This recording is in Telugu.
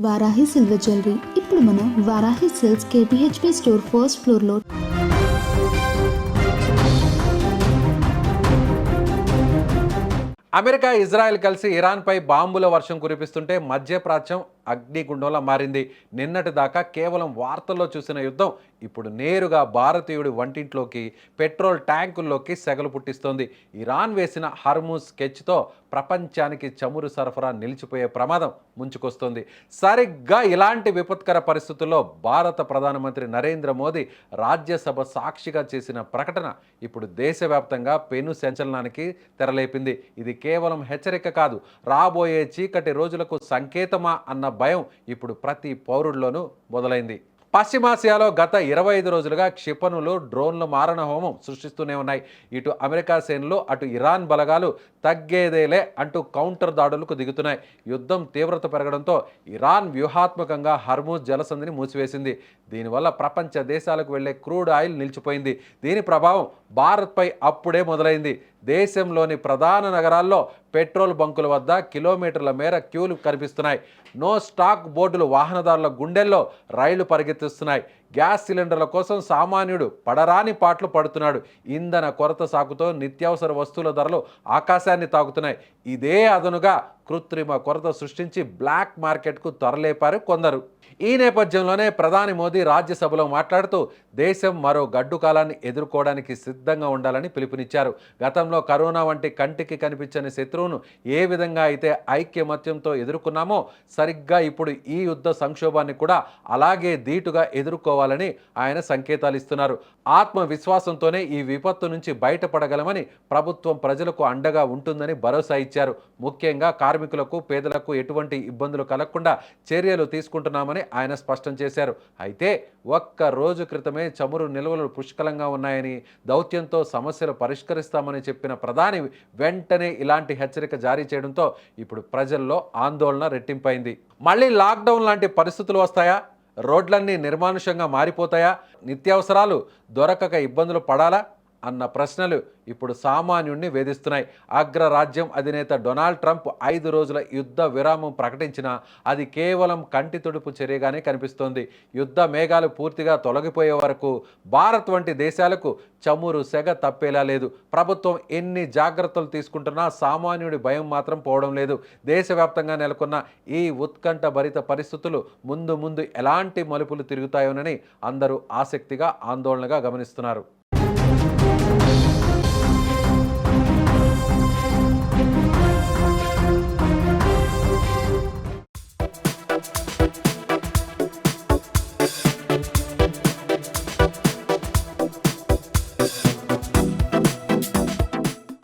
వారాహి సిల్వర్ జ్యువెలరీ ఇప్పుడు మన Varahi silks KPHP store first ఫ్లోర్లో. అమెరికా ఇజ్రాయెల్ కలిసి ఇరాన్పై బాంబుల వర్షం కురిపిస్తుంటే మధ్యప్రాచ్యం అగ్నిగుండంలా మారింది. నిన్నటి దాకా కేవలం వార్తల్లో చూసిన యుద్ధం ఇప్పుడు నేరుగా భారతీయుడి వంటింట్లోకి, పెట్రోల్ ట్యాంకుల్లోకి సెగలు పుట్టిస్తోంది. ఇరాన్ వేసిన హర్మూజ్ స్కెచ్తో ప్రపంచానికి చమురు సరఫరా నిలిచిపోయే ప్రమాదం ముంచుకొస్తోంది. సరిగ్గా ఇలాంటి విపత్కర పరిస్థితుల్లో భారత ప్రధానమంత్రి నరేంద్ర మోదీ రాజ్యసభ సాక్షిగా చేసిన ప్రకటన ఇప్పుడు దేశవ్యాప్తంగా పెను సంచలనానికి తెరలేపింది. ఇది కేవలం హెచ్చరిక కాదు, రాబోయే చీకటి రోజులకు సంకేతమా అన్న భయం ఇప్పుడు ప్రతి పౌరుల్లోనూ మొదలైంది. పశ్చిమాసియాలో గత 25 రోజులుగా క్షిపణులు, డ్రోన్లు మారణ హోమం సృష్టిస్తూనే ఉన్నాయి. ఇటు అమెరికా సేనలు, అటు ఇరాన్ బలగాలు తగ్గేదేలే అంటూ కౌంటర్ దాడులకు దిగుతున్నాయి. యుద్ధం తీవ్రత పెరగడంతో ఇరాన్ వ్యూహాత్మకంగా హర్మూజ్ జలసంధిని మూసివేసింది. దీనివల్ల ప్రపంచ దేశాలకు వెళ్లే క్రూడ్ ఆయిల్ నిలిచిపోయింది. దీని ప్రభావం భారత్పై అప్పుడే మొదలైంది. దేశంలోని ప్రధాన నగరాల్లో పెట్రోల్ బంకుల వద్ద కిలోమీటర్ల మేర క్యూలు కనిపిస్తున్నాయి. నో స్టాక్ బోర్డులు వాహనదారుల గుండెల్లో రైళ్లు పరిగెత్తిస్తున్నాయి. గ్యాస్ సిలిండర్ల కోసం సామాన్యుడు పడరాని పాట్లు పడుతున్నాడు. ఇంధన కొరత సాకుతో నిత్యావసర వస్తువుల ధరలు ఆకాశాన్ని తాకుతున్నాయి. ఇదే అదనుగా కృత్రిమ కొరత సృష్టించి బ్లాక్ మార్కెట్కు త్వరలేపారు కొందరు. ఈ నేపథ్యంలోనే ప్రధాని మోదీ రాజ్యసభలో మాట్లాడుతూ దేశం మరో గడ్డు కాలాన్ని ఎదుర్కోవడానికి సిద్ధంగా ఉండాలని పిలుపునిచ్చారు. గతంలో కరోనా వంటి కంటికి కనిపించని శత్రువును ఏ విధంగా అయితే ఐక్యమత్యంతో ఎదుర్కొన్నామో సరిగ్గా ఇప్పుడు ఈ యుద్ధ సంక్షోభాన్ని కూడా అలాగే ధీటుగా ఎదుర్కోవాలని ఆయన సంకేతాలు ఇస్తున్నారు. ఆత్మవిశ్వాసంతోనే ఈ విపత్తు నుంచి బయటపడగలమని ప్రభుత్వం ప్రజలకు అండగా ఉంటుందని భరోసా ఇచ్చారు. ముఖ్యంగా కార్మికులకు, పేదలకు ఎటువంటి ఇబ్బందులు కలగకుండా చర్యలు తీసుకుంటున్నామని ఆయన స్పష్టం చేశారు. అయితే ఒక్క రోజు క్రితమే చమురు నిల్వలు పుష్కలంగా ఉన్నాయని, దౌత్యంతో సమస్యలు పరిష్కరిస్తామని చెప్పిన ప్రధాని వెంటనే ఇలాంటి హెచ్చరిక జారీ చేయడంతో ఇప్పుడు ప్రజల్లో ఆందోళన రెట్టింపైంది. మళ్ళీ లాక్డౌన్ లాంటి పరిస్థితులు వస్తాయా? రోడ్లన్నీ నిర్మానుషంగా మారిపోతాయా? నిత్యావసరాలు దొరకక ఇబ్బందులు పడాలా అన్న ప్రశ్నలు ఇప్పుడు సామాన్యుడిని వేధిస్తున్నాయి. అగ్రరాజ్యం అధినేత డొనాల్డ్ ట్రంప్ 5 రోజుల యుద్ధ విరామం ప్రకటించినా అది కేవలం కంటి తుడుపు చర్యగానే కనిపిస్తోంది. యుద్ధ మేఘాలు పూర్తిగా తొలగిపోయే వరకు భారత్ వంటి దేశాలకు చమురు సెగ తప్పేలా లేదు. ప్రభుత్వం ఎన్ని జాగ్రత్తలు తీసుకుంటున్నా సామాన్యుడి భయం మాత్రం పోవడం లేదు. దేశవ్యాప్తంగా నెలకొన్న ఈ ఉత్కంఠ భరిత పరిస్థితులు ముందు ముందు ఎలాంటి మలుపులు తిరుగుతాయోనని అందరూ ఆసక్తిగా, ఆందోళనగా గమనిస్తున్నారు.